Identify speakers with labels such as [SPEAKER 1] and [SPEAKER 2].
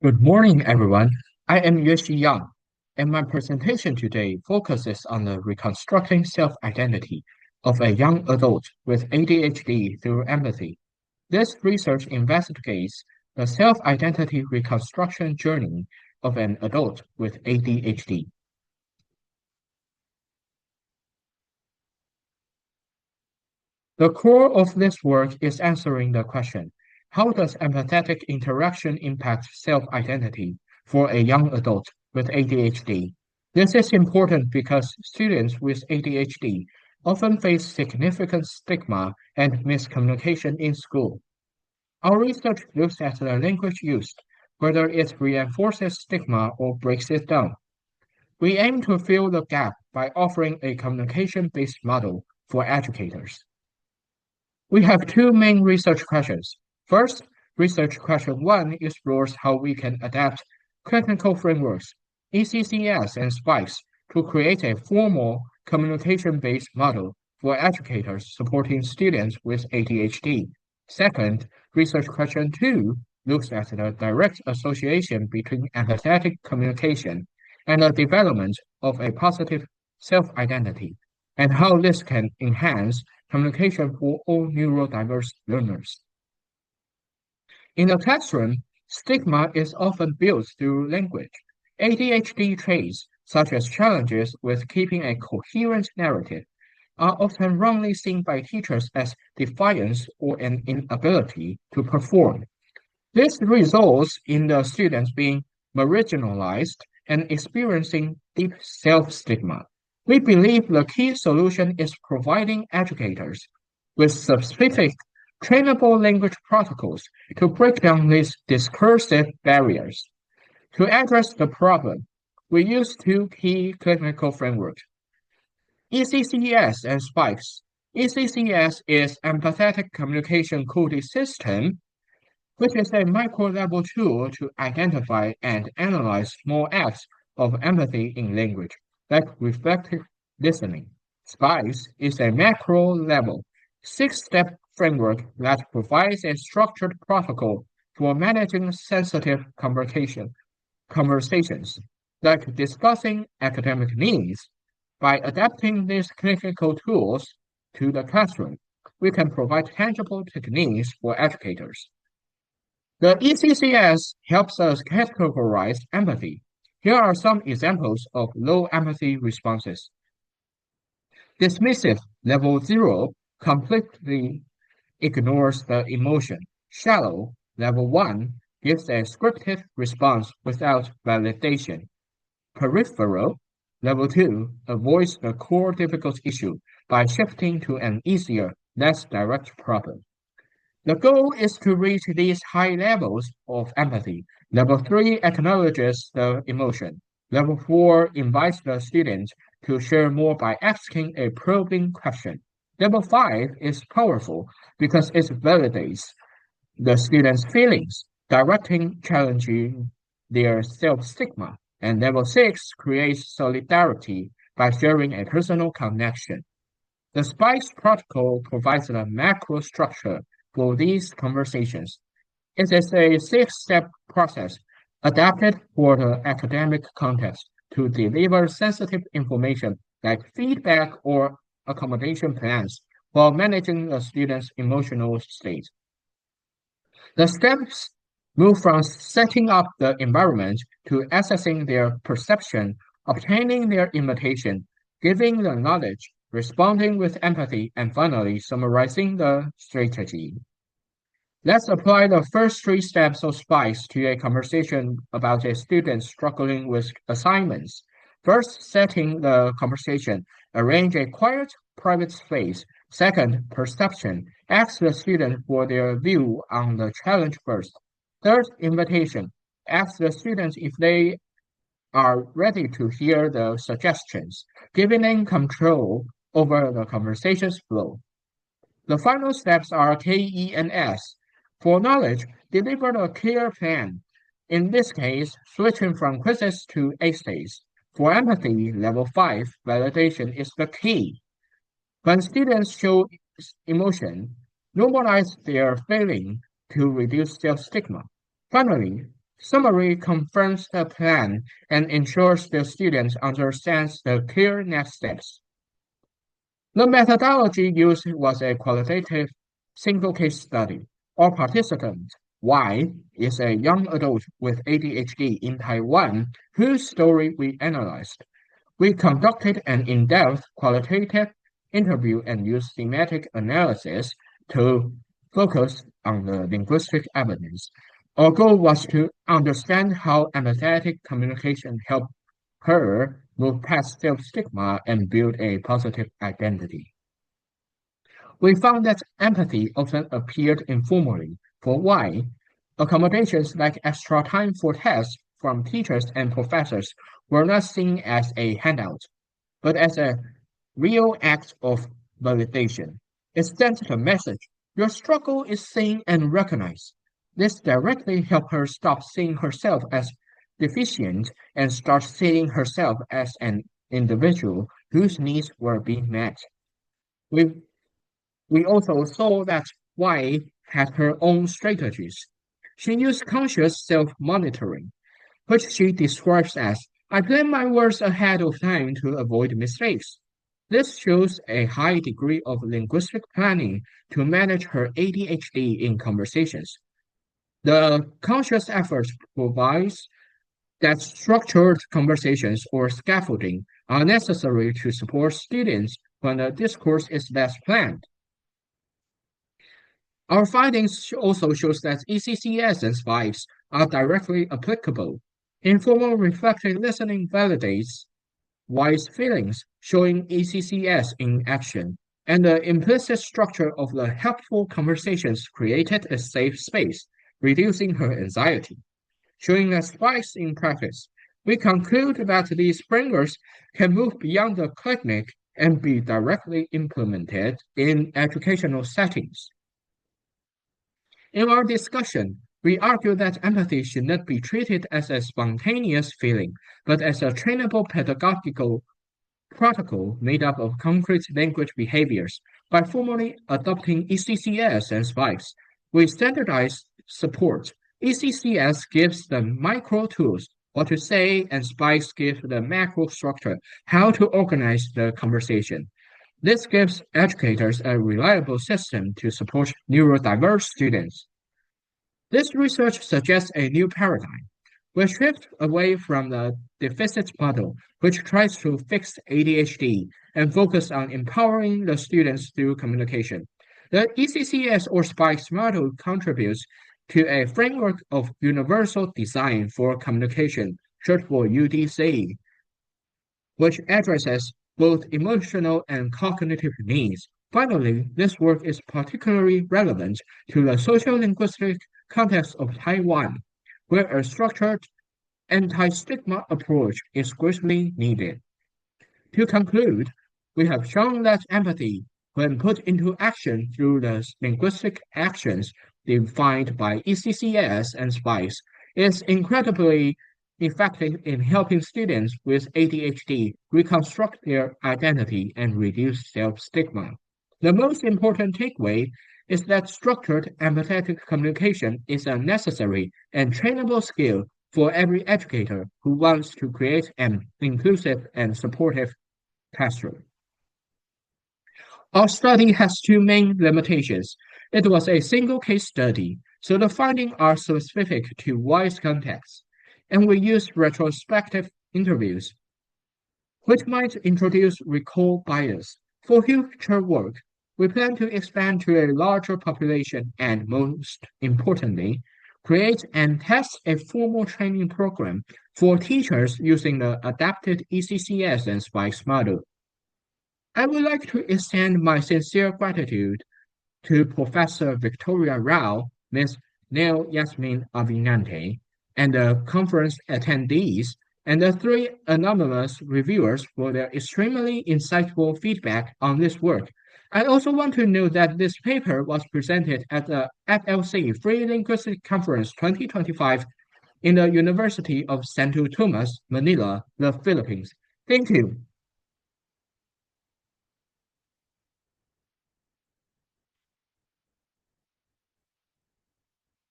[SPEAKER 1] Good morning, everyone. I am Yueshi Yang, and my presentation today focuses on the reconstructing self-identity of a young adult with ADHD through empathy. This research investigates the self-identity reconstruction journey of an adult with ADHD. The core of this work is answering the question, how does empathetic interaction impact self-identity for a young adult with ADHD? This is important because students with ADHD often face significant stigma and miscommunication in school. Our research looks at the language used, whether it reinforces stigma or breaks it down. We aim to fill the gap by offering a communication-based model for educators. We have two main research questions. First, research question one explores how we can adapt clinical frameworks, ECCS and SPICE, to create a formal communication-based model for educators supporting students with ADHD. Second, research question two looks at the direct association between empathetic communication and the development of a positive self-identity, and how this can enhance communication for all neurodiverse learners. In the classroom, stigma is often built through language. ADHD traits, such as challenges with keeping a coherent narrative, are often wrongly seen by teachers as defiance or an inability to perform. This results in the students being marginalized and experiencing deep self-stigma. We believe the key solution is providing educators with specific trainable language protocols to break down these discursive barriers. To address the problem, we use two key clinical frameworks, ECCS and SPICE. ECCS is Empathetic Communication Coding System, which is a micro-level tool to identify and analyze small acts of empathy in language, like reflective listening. SPICE is a macro-level, six-step framework that provides a structured protocol for managing sensitive conversations, like discussing academic needs. By adapting these clinical tools to the classroom, we can provide tangible techniques for educators. The ECCS helps us categorize empathy. Here are some examples of low empathy responses. Dismissive, level 0, completely ignores the emotion. Shallow, level 1, gives a scripted response without validation. Peripheral, level 2, avoids the core difficult issue by shifting to an easier, less direct problem. The goal is to reach these high levels of empathy. Level 3 acknowledges the emotion. Level 4 invites the student to share more by asking a probing question. Level 5 is powerful because it validates the student's feelings, challenging their self-stigma. And level 6 creates solidarity by sharing a personal connection. The SPICE protocol provides a macro structure for these conversations. It is a six-step process adapted for the academic context to deliver sensitive information like feedback or accommodation plans while managing the student's emotional state. The steps move from setting up the environment to assessing their perception, obtaining their invitation, giving the knowledge, responding with empathy, and finally summarizing the strategy. Let's apply the first three steps of SPICE to a conversation about a student struggling with assignments. First, setting the conversation. Arrange a quiet, private space. Second, perception. Ask the student for their view on the challenge first. Third, invitation. Ask the students if they are ready to hear the suggestions, giving them control over the conversation's flow. The final steps are K, E, and S. For knowledge, deliver a clear plan. In this case, switching from quizzes to essays. For empathy, level 5, validation is the key. When students show emotion, normalize their feeling to reduce self-stigma. Finally, Summary confirms the plan and ensures the students understands the clear next steps. The methodology used was a qualitative single case study. Our participant, Y, is a young adult with ADHD in Taiwan whose story we analyzed. We conducted an in-depth qualitative interview and used thematic analysis to focus on the linguistic evidence. Our goal was to understand how empathetic communication helped her move past self-stigma and build a positive identity. We found that empathy often appeared informally. For why, accommodations like extra time for tests from teachers and professors were not seen as a handout, but as a real act of validation. It sends the message your struggle is seen and recognized. This directly helped her stop seeing herself as deficient and start seeing herself as an individual whose needs were being met. We we also saw that Y had her own strategies. She used conscious self-monitoring, which she describes as I plan my words ahead of time to avoid mistakes. This shows a high degree of linguistic planning to manage her ADHD in conversations. The conscious effort provides that structured conversations or scaffolding are necessary to support students when the discourse is less planned. Our findings also shows that ECCS and spikes are directly applicable. Informal reflective listening validates wise feelings, showing ECCS in action, and the implicit structure of the helpful conversations created a safe space, reducing her anxiety. Showing the spikes in practice, we conclude that these frameworks can move beyond the clinic and be directly implemented in educational settings. In our discussion, we argue that empathy should not be treated as a spontaneous feeling, but as a trainable pedagogical protocol made up of concrete language behaviors. By formally adopting ECCS and SPICES, we standardize support. ECCS gives the micro tools, what to say, and SPICES gives the macro structure, how to organize the conversation. This gives educators a reliable system to support neurodiverse students. This research suggests a new paradigm. We shift away from the deficit model, which tries to fix ADHD, and focus on empowering the students through communication. The ECCS or SPIKES model contributes to a framework of universal design for communication, short for UDC, which addresses both emotional and cognitive needs. Finally, this work is particularly relevant to the social linguistic context of Taiwan, where a structured anti-stigma approach is greatly needed. To conclude, we have shown that empathy, when put into action through the linguistic actions defined by ECCS and SPICE, is incredibly effective in helping students with ADHD reconstruct their identity and reduce self-stigma. The most important takeaway is that structured empathetic communication is a necessary and trainable skill for every educator who wants to create an inclusive and supportive classroom. Our study has two main limitations. It was a single case study, so the findings are specific to wide contexts, and we used retrospective interviews, which might introduce recall bias. For future work, we plan to expand to a larger population and, most importantly, create and test a formal training program for teachers using the adapted ECCS and SPICE model. I would like to extend my sincere gratitude to Professor Victoria Rao, Ms. Neil Yasmin Avinante, and the conference attendees, and the three anonymous reviewers for their extremely insightful feedback on this work. I also want to note that this paper was presented at the FLC Free Linguistic Conference 2025 in the University of Santo Tomas, Manila, the Philippines. Thank you.